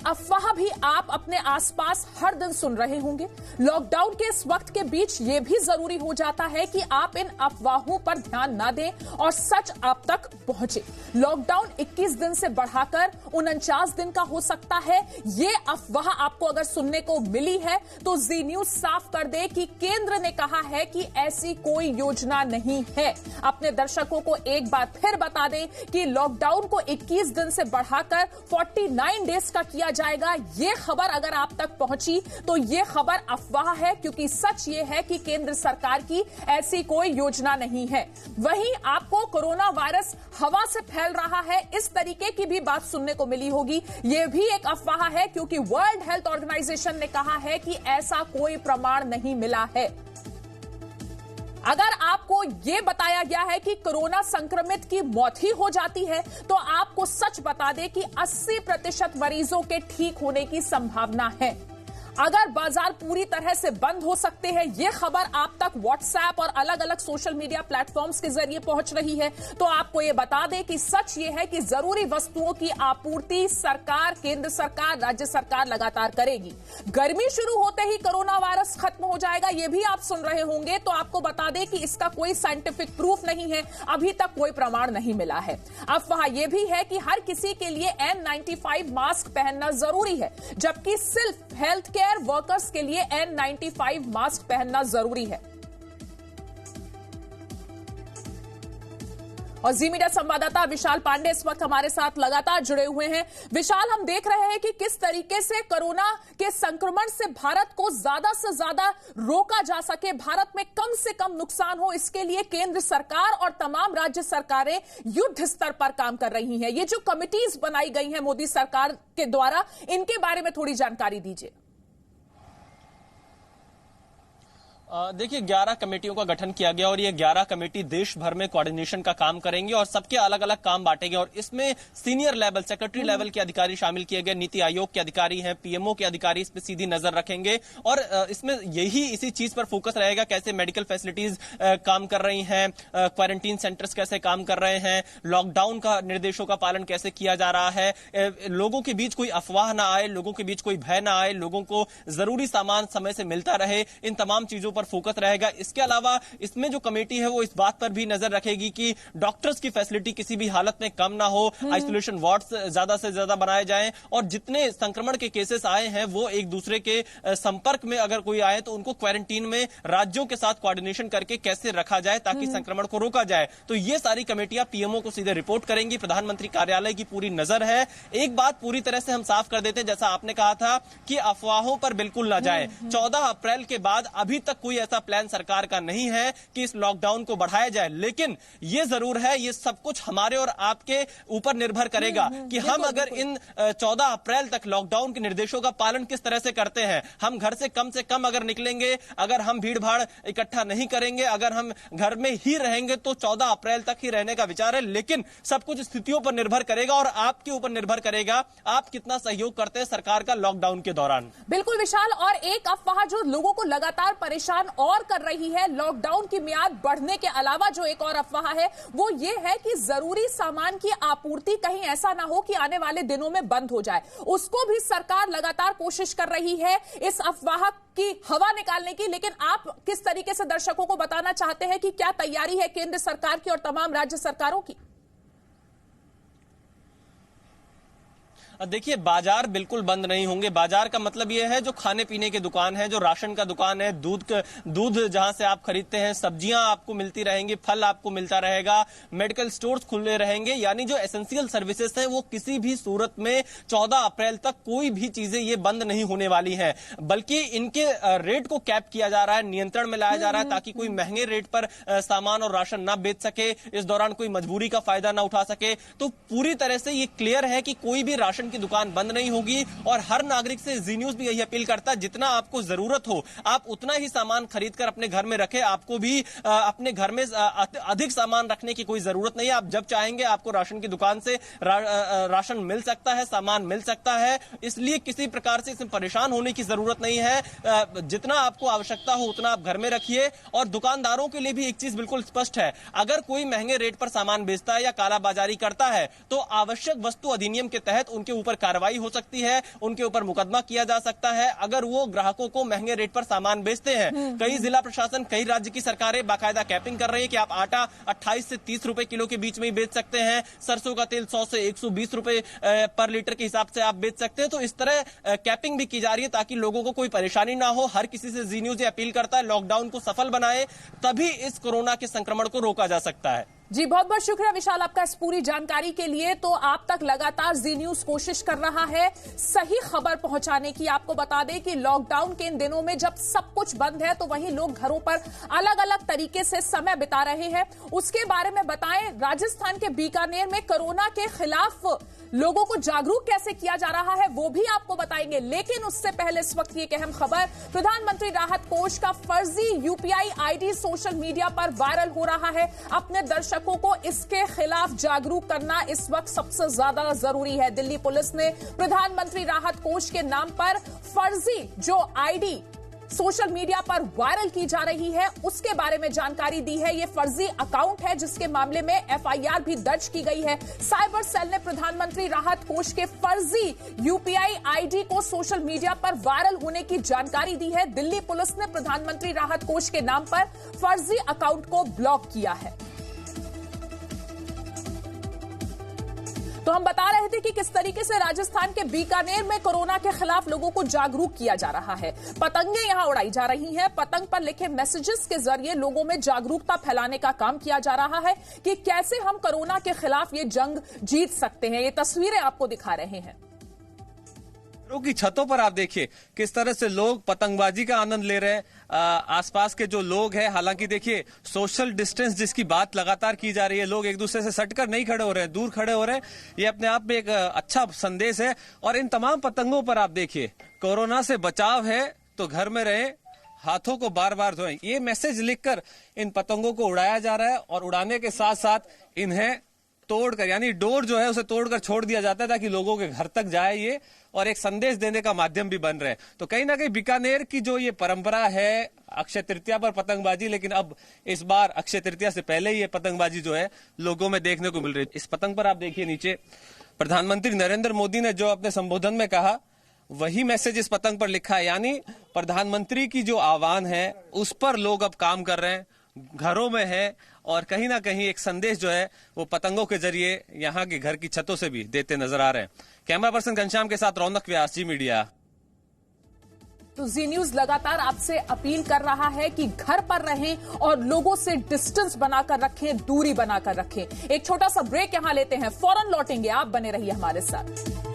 अफवाह भी आप अपने आसपास हर दिन सुन रहे होंगे। लॉकडाउन के इस वक्त के बीच यह भी जरूरी हो जाता है कि आप इन अफवाहों पर ध्यान ना दें और सच आप तक पहुंचे। लॉकडाउन 21 दिन से बढ़ाकर 49 दिन का हो सकता है। ये अफवाह आपको अगर सुनने को मिली है तो जी न्यूज साफ कर दे कि केंद्र ने कहा है कि ऐसी कोई योजना नहीं है। अपने दर्शकों को एक बार फिर बता दें कि लॉकडाउन को 21 दिन से बढ़ाकर 49 डेज का किया जाएगा। यह खबर अगर आप तक पहुंची तो यह खबर अफवाह है, क्योंकि सच यह है कि केंद्र सरकार की ऐसी कोई योजना नहीं है। वहीं आपको कोरोना वायरस हवा से फैल रहा है, इस तरीके की भी बात सुनने को मिली होगी। यह भी एक अफवाह है, क्योंकि वर्ल्ड हेल्थ ऑर्गेनाइजेशन ने कहा है कि ऐसा कोई प्रमाण नहीं मिला है। अगर आपको यह बताया गया है कि कोरोना संक्रमित की मौत ही हो जाती है, तो आपको सच बता दें कि 80% मरीजों के ठीक होने की संभावना है। अगर बाजार पूरी तरह से बंद हो सकते हैं, यह खबर आप तक व्हाट्सएप और अलग अलग सोशल मीडिया प्लेटफॉर्म्स के जरिए पहुंच रही है, तो आपको यह बता दें कि सच यह है कि जरूरी वस्तुओं की आपूर्ति सरकार, केंद्र सरकार, राज्य सरकार लगातार करेगी। गर्मी शुरू होते ही कोरोना वायरस खत्म हो जाएगा, यह भी आप सुन रहे होंगे, तो आपको बता दें कि इसका कोई साइंटिफिक प्रूफ नहीं है, अभी तक कोई प्रमाण नहीं मिला है। अफवाह यह भी है कि हर किसी के लिए N95 मास्क पहनना जरूरी है, जबकि सिर्फ हेल्थ केयर वर्कर्स के लिए N95 मास्क पहनना जरूरी है। और जी मीडिया संवाददाता विशाल पांडे इस वक्त हमारे साथ लगातार जुड़े हुए हैं। विशाल, हम देख रहे हैं कि किस तरीके से कोरोना के संक्रमण से भारत को ज्यादा से ज्यादा रोका जा सके, भारत में कम से कम नुकसान हो, इसके लिए केंद्र सरकार और तमाम राज्य सरकारें युद्ध स्तर पर काम कर रही हैं। ये जो कमिटीज बनाई गई हैं मोदी सरकार के द्वारा, इनके बारे में थोड़ी जानकारी दीजिए। देखिए 11 कमेटियों का गठन किया गया और ये 11 कमेटी देश भर में कोऑर्डिनेशन का काम करेंगे और सबके अलग अलग काम बांटेंगे। और इसमें सीनियर लेवल, सेक्रेटरी लेवल के अधिकारी शामिल किए गए, नीति आयोग के अधिकारी हैं, पीएमओ के अधिकारी इस पर सीधी नजर रखेंगे। और इसमें इसी चीज पर फोकस रहेगा, कैसे मेडिकल फैसिलिटीज काम कर रही हैं, क्वारंटीन सेंटर्स कैसे काम कर रहे हैं, लॉकडाउन का निर्देशों का पालन कैसे किया जा रहा है, लोगों के बीच कोई अफवाह ना आए, लोगों के बीच कोई भय ना आए, लोगों को जरूरी सामान समय से मिलता रहे, इन तमाम चीजों फोकस रहेगा। इसके अलावा इसमें जो कमेटी है वो इस बात पर भी नजर रखेगी कि डॉक्टर्स की फैसिलिटी किसी भी हालत में कम ना हो, आइसोलेशन वार्ड्स ज्यादा से ज्यादा बनाए जाएं और जितने संक्रमण के केसेस आए हैं वो एक दूसरे के संपर्क में अगर कोई आए तो उनको क्वारंटीन में राज्यों के साथ कोऑर्डिनेशन करके कैसे रखा जाए ताकि संक्रमण को रोका जाए। तो ये सारी कमेटियां पीएमओ को सीधे रिपोर्ट करेंगी। प्रधानमंत्री कार्यालय की पूरी नजर है। एक बात पूरी तरह से हम साफ कर देते हैं, जैसा आपने कहा था कि अफवाहों पर बिल्कुल ना जाए। 14 अप्रैल के बाद अभी तक कोई ऐसा प्लान सरकार का नहीं है कि इस लॉकडाउन को बढ़ाया जाए, लेकिन यह जरूर है, ये सब कुछ हमारे और आपके ऊपर निर्भर करेगा कि हम अगर इन 14 अप्रैल तक लॉकडाउन के निर्देशों का पालन किस तरह से करते हैं। हम घर से कम अगर निकलेंगे, अगर हम भीड़ भाड़ इकट्ठा नहीं करेंगे, अगर हम घर में ही रहेंगे तो 14 अप्रैल तक ही रहने का विचार है। लेकिन सब कुछ स्थितियों पर निर्भर करेगा और आपके ऊपर निर्भर करेगा आप कितना सहयोग करते हैं सरकार का लॉकडाउन के दौरान। बिल्कुल विशाल, और एक अफवाह जो लोगों को लगातार परेशान और कर रही है, लॉकडाउन की मियाद बढ़ने के अलावा जो एक और अफवाह है वो ये है कि जरूरी सामान की आपूर्ति कहीं ऐसा ना हो कि आने वाले दिनों में बंद हो जाए। उसको भी सरकार लगातार कोशिश कर रही है इस अफवाह की हवा निकालने की। लेकिन आप किस तरीके से दर्शकों को बताना चाहते हैं कि क्या तैयारी है केंद्र सरकार की और तमाम राज्य सरकारों की? देखिए बाजार बिल्कुल बंद नहीं होंगे। बाजार का मतलब यह है जो खाने पीने की दुकान है, जो राशन का दुकान है, दूध जहां से आप खरीदते हैं, सब्जियां आपको मिलती रहेंगी, फल आपको मिलता रहेगा, मेडिकल स्टोर्स खुले रहेंगे, यानी जो एसेंशियल सर्विसेज हैं वो किसी भी सूरत में 14 अप्रैल तक कोई भी चीजें ये बंद नहीं होने वाली हैं। बल्कि इनके रेट को कैप किया जा रहा है, नियंत्रण में लाया जा रहा है ताकि कोई महंगे रेट पर सामान और राशन ना बेच सके, इस दौरान कोई मजबूरी का फायदा ना उठा सके। तो पूरी तरह से ये क्लियर है कि कोई भी राशन की दुकान बंद नहीं होगी। और हर नागरिक से जी न्यूज भी यही अपील करता है, जितना आपको जरूरत हो आप उतना ही सामान खरीदकर अपने घर में रखें। आपको भी अपने घर में अधिक सामान रखने की कोई जरूरत नहीं है। आप जब चाहेंगे आपको राशन की दुकान से राशन मिल सकता है, सामान मिल सकता है, इसलिए किसी प्रकार से इसमें परेशान होने की जरूरत नहीं है। जितना आपको आवश्यकता हो उतना आप घर में रखिए। और दुकानदारों के लिए भी एक चीज बिल्कुल स्पष्ट है, अगर कोई महंगे रेट पर सामान बेचता है या कालाबाजारी करता है तो आवश्यक वस्तु अधिनियम के तहत उनके ऊपर कार्रवाई हो सकती है, उनके ऊपर मुकदमा किया जा सकता है अगर वो ग्राहकों को महंगे रेट पर सामान बेचते हैं। कई जिला प्रशासन, कई राज्य की सरकारें बाकायदा कैपिंग कर रही है कि आप आटा 28 से 30 रुपए किलो के बीच में ही बेच सकते हैं, सरसों का तेल 100 से 120 रुपए पर लीटर के हिसाब से आप बेच सकते हैं। तो इस तरह कैपिंग भी की जा रही है ताकि लोगों को कोई परेशानी ना हो। हर किसी से जी न्यूज अपील करता है लॉकडाउन को सफल बनाए, तभी इस कोरोना के संक्रमण को रोका जा सकता है। जी बहुत बहुत शुक्रिया विशाल आपका इस पूरी जानकारी के लिए। तो आप तक लगातार जी न्यूज कोशिश कर रहा है सही खबर पहुंचाने की। आपको बता दें कि लॉकडाउन के इन दिनों में जब सब कुछ बंद है तो वहीं लोग घरों पर अलग अलग तरीके से समय बिता रहे हैं, उसके बारे में बताएं। राजस्थान के बीकानेर में कोरोना के खिलाफ लोगों को जागरूक कैसे किया जा रहा है वो भी आपको बताएंगे, लेकिन उससे पहले इस वक्त की एक अहम खबर, प्रधानमंत्री राहत कोष का फर्जी यूपीआई आईडी सोशल मीडिया पर वायरल हो रहा है। अपने दर्शकों को इसके खिलाफ जागरूक करना इस वक्त सबसे ज्यादा जरूरी है। दिल्ली पुलिस ने प्रधानमंत्री राहत कोष के नाम पर फर्जी जो आईडी सोशल मीडिया पर वायरल की जा रही है उसके बारे में जानकारी दी है। यह फर्जी अकाउंट है जिसके मामले में एफआईआर भी दर्ज की गई है। साइबर सेल ने प्रधानमंत्री राहत कोष के फर्जी यूपीआई आईडी को सोशल मीडिया पर वायरल होने की जानकारी दी है। दिल्ली पुलिस ने प्रधानमंत्री राहत कोष के नाम पर फर्जी अकाउंट को ब्लॉक किया है। तो हम बता रहे थे कि किस तरीके से राजस्थान के बीकानेर में कोरोना के खिलाफ लोगों को जागरूक किया जा रहा है। पतंगे यहां उड़ाई जा रही हैं, पतंग पर लिखे मैसेजेस के जरिए लोगों में जागरूकता फैलाने का काम किया जा रहा है कि कैसे हम कोरोना के खिलाफ ये जंग जीत सकते हैं। ये तस्वीरें आपको दिखा रहे हैं। की छतों पर आप देखिए किस तरह से लोग पतंगबाजी का आनंद ले रहे हैं। आसपास के जो लोग हैं, हालांकि देखिए सोशल डिस्टेंस जिसकी बात लगातार की जा रही है, लोग एक दूसरे से सटकर नहीं खड़े हो रहे हैं, दूर खड़े हो रहे हैं। ये अपने आप में एक अच्छा संदेश है। और इन तमाम पतंगों पर आप देखिए कोरोना से बचाव है तो घर में रहे, हाथों को बार बार धोएं, ये मैसेज लिखकर इन पतंगों को उड़ाया जा रहा है। और उड़ाने के साथ साथ इन्हें तोड़कर, यानी डोर जो है उसे तोड़कर छोड़ दिया जाता है ताकि लोगों के घर तक जाए ये, और एक संदेश देने का माध्यम भी बन रहे हैं। तो कहीं ना कहीं बीकानेर की जो ये परंपरा है अक्षय तृतीया पर पतंगबाजी, लेकिन अब इस बार अक्षय तृतीया से पहले ही ये पतंगबाजी जो है लोगों में देखने को मिल रही है। इस पतंग पर आप देखिए नीचे प्रधानमंत्री नरेंद्र मोदी ने जो अपने संबोधन में कहा वही मैसेज इस पतंग पर लिखा है। यानी प्रधानमंत्री की जो आह्वान है उस पर लोग अब काम कर रहे हैं, घरों में है, और कहीं ना कहीं एक संदेश जो है वो पतंगों के जरिए यहाँ के घर की छतों से भी देते नजर आ रहे हैं। कैमरा पर्सन घनश्याम के साथ रौनक व्यास, जी मीडिया। तो जी न्यूज लगातार आपसे अपील कर रहा है कि घर पर रहें और लोगों से डिस्टेंस बनाकर रखें, दूरी बनाकर रखें। एक छोटा सा ब्रेक यहां लेते हैं, फौरन लौटेंगे, आप बने रहिए हमारे साथ।